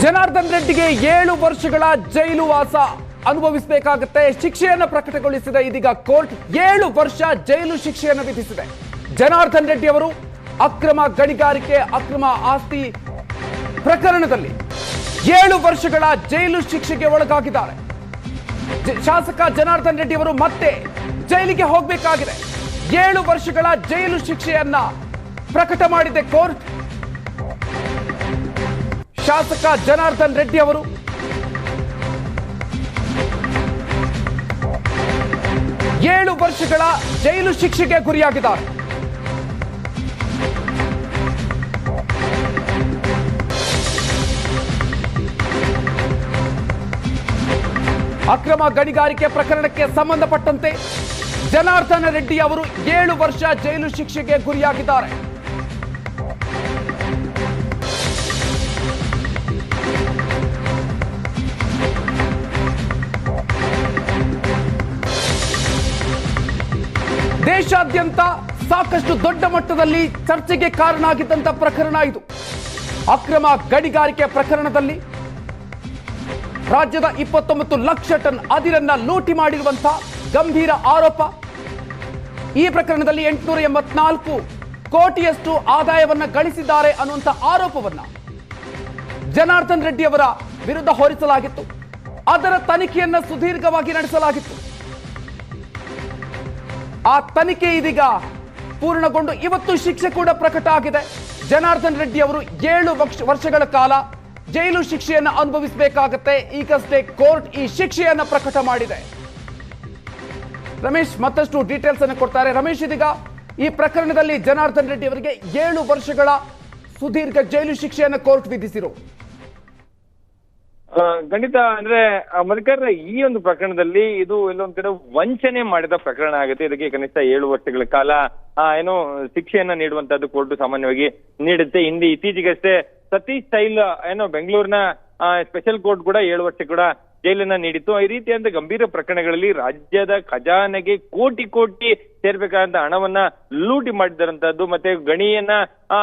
ಜನಾರ್ದನ್ ರೆಡ್ಡಿಗೆ 7 ವರ್ಷಗಳ ಜೈಲು ವಾಸ ಅನುಭವಿಸಬೇಕಾಗುತ್ತೆ. ಶಿಕ್ಷೆಯನ್ನು ಪ್ರಕಟಗೊಳಿಸಿದ ಇದೀಗ ಕೋರ್ಟ್ 7 ವರ್ಷ ಜೈಲು ಶಿಕ್ಷೆಯನ್ನು ವಿಧಿಸಿದೆ. ಜನಾರ್ದನ್ ರೆಡ್ಡಿ ಅವರು ಅಕ್ರಮ ಗಣಿಗಾರಿಕೆ, ಅಕ್ರಮ ಆಸ್ತಿ ಪ್ರಕರಣದಲ್ಲಿ 7 ವರ್ಷಗಳ ಜೈಲು ಶಿಕ್ಷೆಗೆ ಒಳಗಾಗಿದ್ದಾರೆ. ಶಾಸಕ ಜನಾರ್ದನ್ ರೆಡ್ಡಿ ಅವರು ಮತ್ತೆ ಜೈಲಿಗೆ ಹೋಗಬೇಕಾಗಿದೆ. 7 ವರ್ಷಗಳ ಜೈಲು ಶಿಕ್ಷೆಯನ್ನ ಪ್ರಕಟ ಮಾಡಿದೆ ಕೋರ್ಟ್. ಶಾಸಕ ಜನಾರ್ದನ್ ರೆಡ್ಡಿ ಅವರು ಏಳು ವರ್ಷಗಳ ಜೈಲು ಶಿಕ್ಷೆಗೆ ಗುರಿಯಾಗಿದ್ದಾರೆ. ಅಕ್ರಮ ಗಣಿಗಾರಿಕೆ ಪ್ರಕರಣಕ್ಕೆ ಸಂಬಂಧಪಟ್ಟಂತೆ ಜನಾರ್ದನ್ ರೆಡ್ಡಿ ಅವರು 7 ವರ್ಷ ಜೈಲು ಶಿಕ್ಷೆಗೆ ಗುರಿಯಾಗಿದ್ದಾರೆ. ದೇಶಾದ್ಯಂತ ಸಾಕಷ್ಟು ದೊಡ್ಡ ಮಟ್ಟದಲ್ಲಿ ಚರ್ಚೆಗೆ ಕಾರಣ ಆಗಿದ್ದಂತ ಪ್ರಕರಣ ಇದು. ಅಕ್ರಮ ಗಣಿಗಾರಿಕೆ ಪ್ರಕರಣದಲ್ಲಿ ರಾಜ್ಯದ 29 ಲಕ್ಷ ಟನ್ ಅದಿರನ್ನ ಲೂಟಿ ಮಾಡಿರುವಂತಹ ಗಂಭೀರ ಆರೋಪ. ಈ ಪ್ರಕರಣದಲ್ಲಿ 884 ಕೋಟಿಯಷ್ಟು ಆದಾಯವನ್ನ ಗಳಿಸಿದ್ದಾರೆ ಅನ್ನುವಂಥ ಆರೋಪವನ್ನ ಜನಾರ್ದನ್ ರೆಡ್ಡಿ ಅವರ ವಿರುದ್ಧ ಹೊರಿಸಲಾಗಿತ್ತು. ಅದರ ತನಿಖೆಯನ್ನ ಸುದೀರ್ಘವಾಗಿ ನಡೆಸಲಾಗಿತ್ತು. ಆ ತನಿಖೆ ಇದೀಗ ಪೂರ್ಣಗೊಂಡು ಇವತ್ತು ಶಿಕ್ಷೆ ಕೂಡ ಪ್ರಕಟ ಆಗಿದೆ. ಜನಾರ್ದನ್ ರೆಡ್ಡಿ ಅವರು 7 ವರ್ಷಗಳ ಕಾಲ ಜೈಲು ಶಿಕ್ಷೆಯನ್ನು ಅನುಭವಿಸಬೇಕಾಗುತ್ತೆ. ಈಗಷ್ಟೇ ಕೋರ್ಟ್ ಈ ಶಿಕ್ಷೆಯನ್ನು ಪ್ರಕಟ ಮಾಡಿದೆ. ರಮೇಶ್ ಮತ್ತಷ್ಟು ಡೀಟೇಲ್ಸ್ ಅನ್ನು ಕೊಡ್ತಾರೆ. ರಮೇಶ್, ಇದೀಗ ಈ ಪ್ರಕರಣದಲ್ಲಿ ಜನಾರ್ದನ್ ರೆಡ್ಡಿ ಅವರಿಗೆ 7 ವರ್ಷಗಳ ಸುದೀರ್ಘ ಜೈಲು ಶಿಕ್ಷೆಯನ್ನು ಕೋರ್ಟ್ ವಿಧಿಸಿರು. ಖಂಡಿತ ಅಂದ್ರೆ ಮಧುಕರ್, ಈ ಒಂದು ಪ್ರಕರಣದಲ್ಲಿ ಇದು ಎಲ್ಲೊಂದ್ ಕಡೆ ವಂಚನೆ ಮಾಡಿದ ಪ್ರಕರಣ ಆಗುತ್ತೆ. ಇದಕ್ಕೆ ಕನಿಷ್ಠ 7 ವರ್ಷಗಳ ಕಾಲ ಏನೋ ಶಿಕ್ಷೆಯನ್ನ ನೀಡುವಂತದ್ದು ಕೋರ್ಟ್ ಸಾಮಾನ್ಯವಾಗಿ ನೀಡುತ್ತೆ. ಇತ್ತೀಚೆಗಷ್ಟೇ ಸತೀಶ್ ಸ್ಟೈಲ್ ಏನೋ ಬೆಂಗಳೂರಿನ ಸ್ಪೆಷಲ್ ಕೋರ್ಟ್ ಕೂಡ 7 ವರ್ಷ ಕೂಡ ಜೈಲನ್ನ ನೀಡಿತ್ತು. ಈ ರೀತಿಯಾದ ಗಂಭೀರ ಪ್ರಕರಣಗಳಲ್ಲಿ ರಾಜ್ಯದ ಖಜಾನೆಗೆ ಕೋಟಿ ಕೋಟಿ ಸೇರ್ಬೇಕಾದಂತ ಹಣವನ್ನ ಲೂಟಿ ಮಾಡಿದಂತದ್ದು ಮತ್ತೆ ಗಣಿಯನ್ನ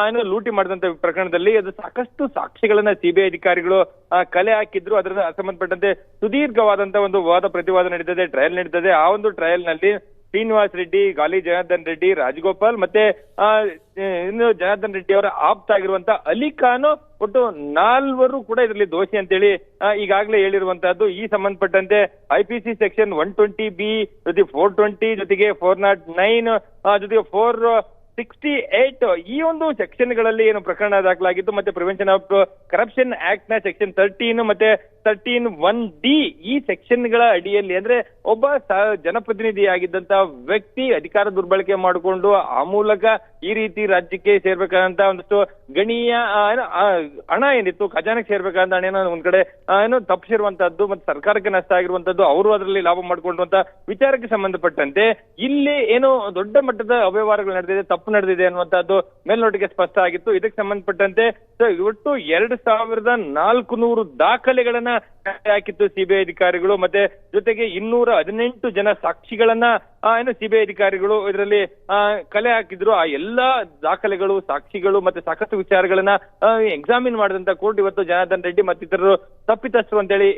ಏನೋ ಲೂಟಿ ಮಾಡಿದಂತ ಪ್ರಕರಣದಲ್ಲಿ ಅದು ಸಾಕಷ್ಟು ಸಾಕ್ಷಿಗಳನ್ನ ಸಿಬಿಐ ಅಧಿಕಾರಿಗಳು ಕಲೆ ಹಾಕಿದ್ರು. ಅದರ ಸಂಬಂಧಪಟ್ಟಂತೆ ಸುದೀರ್ಘವಾದಂತ ಒಂದು ವಾದ ಪ್ರತಿವಾದ ನಡೀತದೆ, ಟ್ರಯಲ್ ನಡೀತದೆ. ಆ ಒಂದು ಟ್ರಯಲ್ ನಲ್ಲಿ ಶ್ರೀನಿವಾಸ್ ರೆಡ್ಡಿ, ಗಾಲಿ ಜನಾರ್ದನ್ ರೆಡ್ಡಿ, ರಾಜಗೋಪಾಲ್ ಮತ್ತೆ ಇನ್ನು ಜನಾರ್ದನ್ ರೆಡ್ಡಿ ಅವರ ಆಪ್ತ ಆಗಿರುವಂತಹ ಅಲಿ ಖಾನ್ ಒಟ್ಟು 4 ಕೂಡ ಇದರಲ್ಲಿ ದೋಷಿ ಅಂತೇಳಿ ಈಗಾಗಲೇ ಹೇಳಿರುವಂತಹದ್ದು. ಈ ಸಂಬಂಧಪಟ್ಟಂತೆ IPC ಸೆಕ್ಷನ್ 120B ಜೊತೆ 420 ಜೊತೆಗೆ 409 ಜೊತೆಗೆ 468 ಈ ಒಂದು ಸೆಕ್ಷನ್ ಗಳಲ್ಲಿ ಏನು ಪ್ರಕರಣ ದಾಖಲಾಗಿತ್ತು. ಮತ್ತೆ ಪ್ರಿವೆನ್ಷನ್ ಆಫ್ ಕರಪ್ಷನ್ ಆಕ್ಟ್ ನ ಸೆಕ್ಷನ್ 13 ಮತ್ತೆ 13(1)D ಈ ಸೆಕ್ಷನ್ ಗಳ ಅಡಿಯಲ್ಲಿ ಅಂದ್ರೆ ಒಬ್ಬ ಜನಪ್ರತಿನಿಧಿಯಾಗಿದ್ದಂತ ವ್ಯಕ್ತಿ ಅಧಿಕಾರ ದುರ್ಬಳಕೆ ಮಾಡಿಕೊಂಡು ಆ ಮೂಲಕ ಈ ರೀತಿ ರಾಜ್ಯಕ್ಕೆ ಸೇರ್ಬೇಕಾದಂತ ಒಂದಷ್ಟು ಗಣಿಯ ಹಣ ಏನಿತ್ತು, ಖಜಾನೆಗೆ ಸೇರ್ಬೇಕಾದಂತ ಹಣ ಒಂದ್ ಕಡೆ ಏನೋ ತಪ್ಪಿಸಿರುವಂತದ್ದು ಮತ್ತೆ ಸರ್ಕಾರಕ್ಕೆ ನಷ್ಟ ಆಗಿರುವಂತದ್ದು, ಅವರು ಅದರಲ್ಲಿ ಲಾಭ ಮಾಡ್ಕೊಂಡಂತ ವಿಚಾರಕ್ಕೆ ಸಂಬಂಧಪಟ್ಟಂತೆ ಇಲ್ಲಿ ಏನೋ ದೊಡ್ಡ ಮಟ್ಟದ ಅವ್ಯವಹಾರಗಳು ನಡೆದಿದೆ, ತಪ್ಪು ನಡೆದಿದೆ ಅನ್ನುವಂಥದ್ದು ಮೇಲ್ನೋಟಿಗೆ ಸ್ಪಷ್ಟ ಆಗಿತ್ತು. ಇದಕ್ಕೆ ಸಂಬಂಧಪಟ್ಟಂತೆ ಒಟ್ಟು 2400 ದಾಖಲೆಗಳನ್ನ ಹಾಕಿತ್ತು ಸಿಬಿಐ ಅಧಿಕಾರಿಗಳು. ಮತ್ತೆ ಜೊತೆಗೆ 218 ಜನ ಸಾಕ್ಷಿಗಳನ್ನ ಏನು ಸಿಬಿಐ ಅಧಿಕಾರಿಗಳು ಇದರಲ್ಲಿ ಕಲೆ ಹಾಕಿದ್ರು. ಆ ಎಲ್ಲಾ ದಾಖಲೆಗಳು, ಸಾಕ್ಷಿಗಳು ಮತ್ತೆ ಸಾಕಷ್ಟು ವಿಚಾರಗಳನ್ನ ಎಕ್ಸಾಮಿನ್ ಮಾಡಿದಂತ ಕೋರ್ಟ್ ಇವತ್ತು ಜನಾರ್ದನ್ ರೆಡ್ಡಿ ಮತ್ತಿತರರು ತಪ್ಪಿತಸ್ಥರು ಅಂತೇಳಿ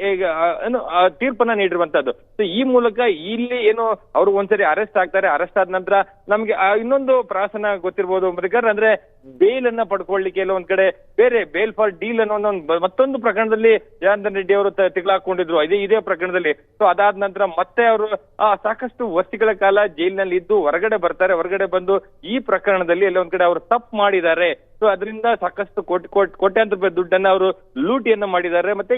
ಏನು ತೀರ್ಪನ್ನ ನೀಡಿರುವಂತದ್ದು. ಈ ಮೂಲಕ ಇಲ್ಲಿ ಏನು ಅವರು ಒಂದ್ಸರಿ ಅರೆಸ್ಟ್ ಆಗ್ತಾರೆ. ಅರೆಸ್ಟ್ ಆದ ನಂತರ ನಮ್ಗೆ ಇನ್ನೊಂದು ಪ್ರಾಸನ ಗೊತ್ತಿರ್ಬೋದು ಮಧುಕರ್, ಅಂದ್ರೆ ಬೇಲ್ ಅನ್ನ ಪಡ್ಕೊಳ್ಳಿಕ್ಕೆ ಎಲ್ಲ ಒಂದ್ ಕಡೆ ಬೇರೆ ಬೇಲ್ ಫಾರ್ ಡೀಲ್ ಅನ್ನೋ ಮತ್ತೊಂದು ಪ್ರಕರಣದಲ್ಲಿ ಜನಾರ್ದನ್ ರೆಡ್ಡಿ ಅವರು ತಿಗಳಾಕೊಂಡಿದ್ರು ಇದೇ ಪ್ರಕರಣದಲ್ಲಿ. ಸೊ ಅದಾದ ನಂತರ ಮತ್ತೆ ಅವರು ಸಾಕಷ್ಟು ವರ್ಷಗಳ ಕಾಲ ಜೈಲಿನಲ್ಲಿ ಇದ್ದು ಹೊರಗಡೆ ಬರ್ತಾರೆ. ಹೊರಗಡೆ ಬಂದು ಈ ಪ್ರಕರಣದಲ್ಲಿ ಎಲ್ಲ ಒಂದ್ ಕಡೆ ಅವರು ತಪ್ಪು ಮಾಡಿದ್ದಾರೆ. ಸೊ ಅದರಿಂದ ಸಾಕಷ್ಟು ಕೋಟ್ಯಾಂತರ ರೂಪಾಯಿ ದುಡ್ಡನ್ನ ಅವರು ಲೂಟಿಯನ್ನ ಮಾಡಿದ್ದಾರೆ. ಮತ್ತೆ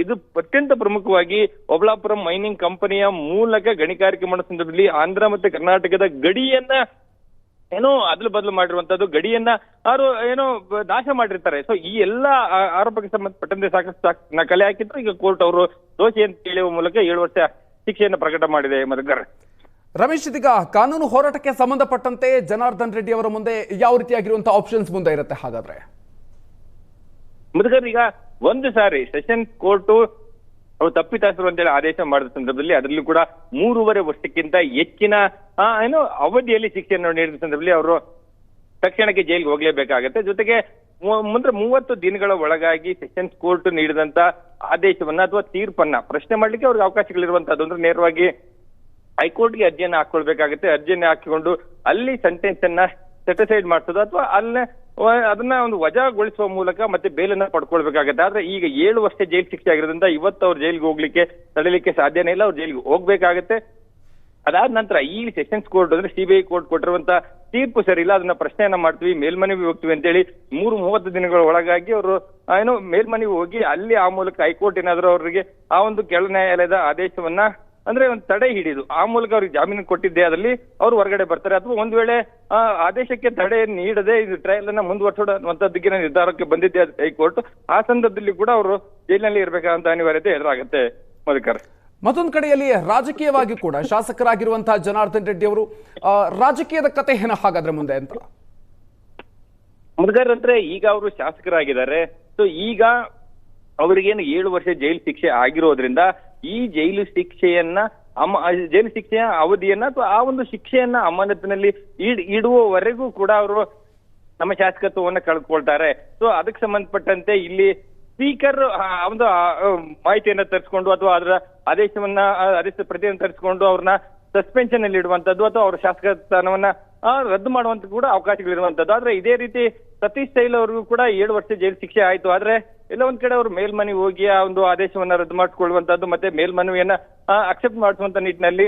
ಇದು ಅತ್ಯಂತ ಪ್ರಮುಖವಾಗಿ ಒಬ್ಲಾಪುರಂ ಮೈನಿಂಗ್ ಕಂಪನಿಯ ಮೂಲಕ ಗಣಿಗಾರಿಕೆ ಮಾಡೋ ಸಂದರ್ಭದಲ್ಲಿ ಆಂಧ್ರ ಮತ್ತೆ ಕರ್ನಾಟಕದ ಗಡಿಯನ್ನ ಏನೋ ಅದಲು ಬದಲು ಮಾಡಿರುವಂತದ್ದು, ಗಡಿಯನ್ನ ಅವರು ಏನೋ ನಾಶ ಮಾಡಿರ್ತಾರೆ. ಸೊ ಈ ಎಲ್ಲಾ ಆರೋಪಕ್ಕೆ ಸಂಬಂಧಪಟ್ಟಂತೆ ಸಾಕಷ್ಟು ಕಲೆ ಹಾಕಿದ್ರು. ಈಗ ಕೋರ್ಟ್ ಅವರು ದೋಷಿ ಅಂತ ಹೇಳುವ ಮೂಲಕ 7 ವರ್ಷ ಶಿಕ್ಷೆಯನ್ನು ಪ್ರಕಟ ಮಾಡಿದೆ. ಮಧುಕರ್, ರಮೇಶ್, ಇದೀಗ ಕಾನೂನು ಹೋರಾಟಕ್ಕೆ ಸಂಬಂಧಪಟ್ಟಂತೆ ಜನಾರ್ದನ್ ರೆಡ್ಡಿ ಅವರ ಮುಂದೆ ಯಾವ ರೀತಿಯಾಗಿರುವಂತಹ ಆಪ್ಷನ್ಸ್ ಮುಂದೆ ಇರುತ್ತೆ ಹಾಗಾದ್ರೆ? ಮಧುಕರ್, ಈಗ ಒಂದು ಸಾರಿ ಸೆಷನ್ಸ್ ಕೋರ್ಟ್ ಅವರು ತಪ್ಪಿತಸ್ಥರು ಅಂತೇಳಿ ಆದೇಶ ಮಾಡಿದ ಸಂದರ್ಭದಲ್ಲಿ ಅದರಲ್ಲಿ ಕೂಡ 3.5 ವರ್ಷಕ್ಕಿಂತ ಹೆಚ್ಚಿನ ಅವಧಿಯಲ್ಲಿ ಶಿಕ್ಷೆಯನ್ನು ನೀಡಿದ ಸಂದರ್ಭದಲ್ಲಿ ಅವರು ತಕ್ಷಣಕ್ಕೆ ಜೈಲಿಗೆ ಹೋಗ್ಲೇಬೇಕಾಗತ್ತೆ. ಜೊತೆಗೆ ಮುಂದೆ 30 ದಿನಗಳ ಒಳಗಾಗಿ ಸೆಷನ್ಸ್ ಕೋರ್ಟ್ ನೀಡಿದಂತ ಆದೇಶವನ್ನ ಅಥವಾ ತೀರ್ಪನ್ನ ಪ್ರಶ್ನೆ ಮಾಡ್ಲಿಕ್ಕೆ ಅವ್ರಿಗೆ ಅವಕಾಶಗಳಿರುವಂತದ್ದು. ಅಂದ್ರೆ ನೇರವಾಗಿ ಹೈಕೋರ್ಟ್ಗೆ ಅರ್ಜಿಯನ್ನ ಹಾಕೊಳ್ಬೇಕಾಗುತ್ತೆ. ಅರ್ಜಿಯನ್ನ ಹಾಕಿಕೊಂಡು ಅಲ್ಲಿ ಸೆಂಟೆನ್ಸ್ ಅನ್ನ ಸೆಟಿಸೈಡ್ ಮಾಡಿಸೋದು ಅಥವಾ ಅಲ್ಲೇ ಅದನ್ನ ಒಂದು ವಜಾಗೊಳಿಸುವ ಮೂಲಕ ಮತ್ತೆ ಬೇಲನ್ನ ಪಡ್ಕೊಳ್ಬೇಕಾಗತ್ತೆ. ಆದ್ರೆ ಈಗ 7 ವರ್ಷ ಜೈಲು ಶಿಕ್ಷೆ ಆಗಿರೋದ್ರಿಂದ ಇವತ್ತು ಅವ್ರು ಜೈಲಿಗೆ ಹೋಗ್ಲಿಕ್ಕೆ ತಡೀಲಿಕ್ಕೆ ಸಾಧ್ಯನೇ ಇಲ್ಲ. ಅವ್ರು ಜೈಲಿಗೆ ಹೋಗ್ಬೇಕಾಗತ್ತೆ. ಅದಾದ ನಂತರ ಈ ಸೆಷನ್ಸ್ ಕೋರ್ಟ್ ಅಂದ್ರೆ ಸಿಬಿಐ ಕೋರ್ಟ್ ಕೊಟ್ಟಿರುವಂತ ತೀರ್ಪು ಸರಿ ಇಲ್ಲ, ಅದನ್ನ ಪ್ರಶ್ನೆಯನ್ನ ಮಾಡ್ತೀವಿ, ಮೇಲ್ಮನವಿ ಹೋಗ್ತೀವಿ ಅಂತೇಳಿ 30 ದಿನಗಳ ಒಳಗಾಗಿ ಅವರು ಮೇಲ್ಮನವಿ ಹೋಗಿ ಅಲ್ಲಿ ಆ ಮೂಲಕ ಹೈಕೋರ್ಟ್ ಏನಾದ್ರು ಅವರಿಗೆ ಆ ಒಂದು ಕೆಳ ನ್ಯಾಯಾಲಯದ ಆದೇಶವನ್ನ ಅಂದ್ರೆ ಒಂದು ತಡೆ ಹಿಡಿದು ಆ ಮೂಲಕ ಅವ್ರಿಗೆ ಜಾಮೀನು ಕೊಟ್ಟಿದ್ದೆ ಅದರಲ್ಲಿ ಅವ್ರು ಹೊರಗಡೆ ಬರ್ತಾರೆ. ಅಥವಾ ಒಂದ್ ವೇಳೆ ಆದೇಶಕ್ಕೆ ತಡೆ ನೀಡದೆ ಇದು ಟ್ರಯಲ್ ಅನ್ನ ಮುಂದುವರ್ಸೋಡುವಂತದ್ದಕ್ಕೆ ನಿರ್ಧಾರಕ್ಕೆ ಬಂದಿದ್ದೆ ಹೈಕೋರ್ಟ್, ಆ ಸಂದರ್ಭದಲ್ಲಿ ಕೂಡ ಅವರು ಜೈಲಿನಲ್ಲಿ ಇರಬೇಕಾದಂತ ಅನಿವಾರ್ಯತೆ ಎದುರಾಗುತ್ತೆ. ಮಧುಕರ್, ಮತ್ತೊಂದು ಕಡೆಯಲ್ಲಿ ರಾಜಕೀಯವಾಗಿ ಕೂಡ ಶಾಸಕರಾಗಿರುವಂತಹ ಜನಾರ್ದನ್ ರೆಡ್ಡಿ ಅವರು ರಾಜಕೀಯದ ಕತೆ ಏನ ಹಾಗಾದ್ರೆ ಮುಂದೆ ಅಂತ? ಮಧುಕರ್ ಅಂದ್ರೆ ಈಗ ಅವರು ಶಾಸಕರಾಗಿದ್ದಾರೆ. ಸೊ ಈಗ ಅವರಿಗೇನು 7 ವರ್ಷ ಜೈಲು ಶಿಕ್ಷೆ ಆಗಿರೋದ್ರಿಂದ ಈ ಜೈಲು ಶಿಕ್ಷೆಯ ಅವಧಿಯನ್ನ ಅಥವಾ ಆ ಒಂದು ಶಿಕ್ಷೆಯನ್ನ ಅಮಾನತಿನಲ್ಲಿ ಇಡುವವರೆಗೂ ಕೂಡ ಅವರು ನಮ್ಮ ಶಾಸಕತ್ವವನ್ನ ಕಳ್ಕೊಳ್ತಾರೆ. ಸೊ ಅದಕ್ಕೆ ಸಂಬಂಧಪಟ್ಟಂತೆ ಇಲ್ಲಿ ಸ್ಪೀಕರ್ ಒಂದು ಮಾಹಿತಿಯನ್ನ ತರಿಸ್ಕೊಂಡು ಅಥವಾ ಅದರ ಆದೇಶ ಪ್ರತಿಯನ್ನು ತರಿಸ್ಕೊಂಡು ಅವ್ರನ್ನ ಸಸ್ಪೆನ್ಷನ್ ಅಲ್ಲಿ ಇಡುವಂತದ್ದು ಅಥವಾ ಅವರ ಶಾಸಕ ಸ್ಥಾನವನ್ನ ರದ್ದು ಮಾಡುವಂತ ಕೂಡ ಅವಕಾಶಗಳಿರುವಂತದ್ದು. ಆದ್ರೆ ಇದೇ ರೀತಿ ಸತೀಶ್ ತೈಲ್ ಅವ್ರಿಗೂ ಕೂಡ 7 ವರ್ಷ ಜೈಲು ಶಿಕ್ಷೆ ಆಯ್ತು. ಆದ್ರೆ ಎಲ್ಲ ಒಂದ್ ಕಡೆ ಅವರು ಮೇಲ್ಮನವಿ ಹೋಗಿ ಆ ಒಂದು ಆದೇಶವನ್ನ ರದ್ದು ಮಾಡಿಕೊಳ್ಳುವಂತದ್ದು ಮತ್ತೆ ಮೇಲ್ಮನವಿಯನ್ನ ಅಕ್ಸೆಪ್ಟ್ ಮಾಡಿಸುವಂತ ನಿಟ್ಟಿನಲ್ಲಿ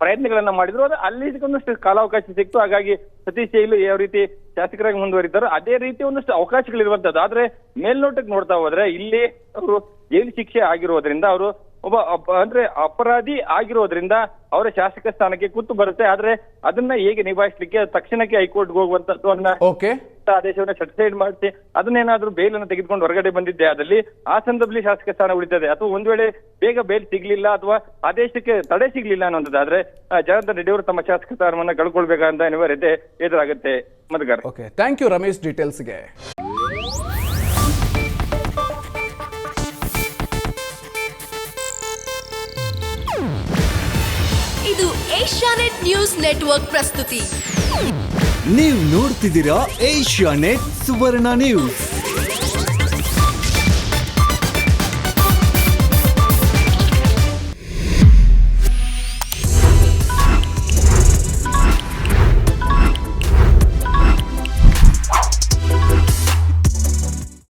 ಪ್ರಯತ್ನಗಳನ್ನ ಮಾಡಿದ್ರು. ಅದು ಅಲ್ಲಿ ಒಂದಷ್ಟು ಕಾಲಾವಕಾಶ ಸಿಕ್ತು. ಹಾಗಾಗಿ ಸತೀಶ್ ತೈಲ್ ಯಾವ ರೀತಿ ಶಾಸಕರಾಗಿ ಮುಂದುವರಿತಾರೋ ಅದೇ ರೀತಿ ಒಂದಷ್ಟು ಅವಕಾಶಗಳಿರುವಂತದ್ದು. ಆದ್ರೆ ಮೇಲ್ನೋಟಕ್ಕೆ ನೋಡ್ತಾ ಹೋದ್ರೆ ಇಲ್ಲಿ ಅವರು ಜೈಲು ಶಿಕ್ಷೆ ಆಗಿರೋದ್ರಿಂದ ಅವರು ಅಂದ್ರೆ ಅಪರಾಧಿ ಆಗಿರೋದ್ರಿಂದ ಅವರ ಶಾಸಕ ಸ್ಥಾನಕ್ಕೆ ಕುತ್ತು ಬರುತ್ತೆ. ಆದ್ರೆ ಅದನ್ನ ಹೇಗೆ ನಿಭಾಯಿಸ್ಲಿಕ್ಕೆ ತಕ್ಷಣಕ್ಕೆ ಹೈಕೋರ್ಟ್ಗೆ ಹೋಗುವಂತದ್ದು ಆದೇಶವನ್ನ ಸೆಟಿಸೈಡ್ ಮಾಡಿಸಿ ಅದನ್ನೇನಾದ್ರೂ ಬೇಲನ್ನು ತೆಗೆದುಕೊಂಡು ಹೊರಗಡೆ ಬಂದಿದ್ದೆ ಆದಲ್ಲಿ ಆ ಸಂದರ್ಭದಲ್ಲಿ ಶಾಸಕ ಸ್ಥಾನ ಉಳಿತದೆ. ಅಥವಾ ಒಂದ್ ವೇಳೆ ಬೇಗ ಬೇಲ್ ಸಿಗ್ಲಿಲ್ಲ ಅಥವಾ ಆದೇಶಕ್ಕೆ ತಡೆ ಸಿಗ್ಲಿಲ್ಲ ಅನ್ನೋದಾದ್ರೆ ಜನಾರ್ದನ್ ರೆಡ್ಡಿ ಅವರು ತಮ್ಮ ಶಾಸಕ ಸ್ಥಾನವನ್ನ ಕಳ್ಕೊಳ್ಬೇಕಂತ ಅನಿವಾರ್ಯತೆ ಎದುರಾಗುತ್ತೆ. Madhukar, okay, thank you Ramesh ಡೀಟೇಲ್ಸ್ಗೆ. ಇದು ಏಷ್ಯಾನೆಟ್ ನ್ಯೂಸ್ ನೆಟ್ವರ್ಕ್ ಪ್ರಸ್ತುತಿ. ನೀವು ನೋಡ್ತಿದ್ದೀರಾ ಏಷ್ಯಾನೆಟ್ ಸುವರ್ಣ ನ್ಯೂಸ್.